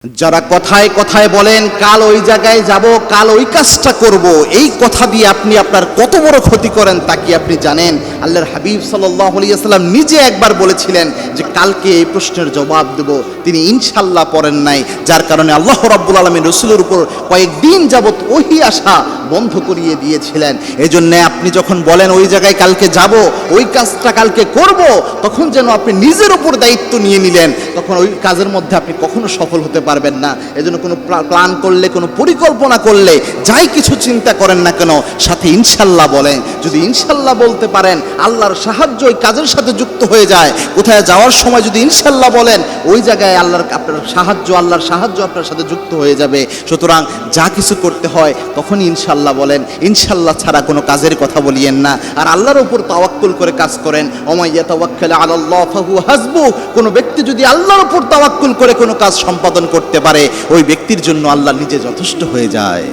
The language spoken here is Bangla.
যারা কথায় কথায় বলেন কাল ওই জায়গায় যাব, কাল ওই কাজটা করব, এই কথা দিয়ে আপনি আপনার কত বড় ক্ষতি করেন তা কি আপনি জানেন? আল্লাহর হাবিব সাল্লাল্লাহু আলাইহি ওয়াসাল্লাম নিজে একবার বলেছিলেন যে কালকে এই প্রশ্নের জবাব দেব, তিনি ইনশাআল্লাহ পড়েন নাই, যার কারণে আল্লাহ রাব্বুল আলামিন রাসূলের উপর কয়েকদিন যাবত ওহী আসা বন্ধ করিয়ে দিয়েছিলেন। এজন্য আপনি যখন বলেন ওই জায়গায় কালকে যাব, ওই কাজটা কালকে করব, তখন যেন আপনি নিজের উপর দায়িত্ব নিয়ে নিলেন, তখন ওই কাজের মধ্যে আপনি কখনো সফল হতে পারবেন না। এজন্য কোনো প্ল্যান করলে, কোনো পরিকল্পনা করলে, যাই কিছু চিন্তা করেন না কেন, সাথে ইনশাল্লাহ বলেন। যদি ইনশাল্লাহ বলতে পারেন, আল্লাহর সাহায্য ওই কাজের সাথে যুক্ত হয়ে যায়। কোথায় যাওয়ার সময় যদি ইনশাল্লাহ বলেন, ওই জায়গায় আল্লাহর সাহায্য আপনার সাথে যুক্ত হয়ে যাবে। সুতরাং যা কিছু করতে হয় তখনই ইনশাল্লাহ বলেন, ইনশাল্লাহ ছাড়া কোনো কাজের কথা বলিয়েন না। আর আল্লাহর উপর তাওয়াক্কুল করে কাজ করেন। ওমাই ইয়াতাওয়াক্কাল আলাল্লাহ ফাহুয়া হাসবু। কোনো ব্যক্তি যদি আল্লাহর উপর তাওয়াক্কুল করে কোনো কাজ সম্পাদন করতে পারে, ওই ব্যক্তির জন্য আল্লাহ নিজে যথেষ্ট হয়ে যায়।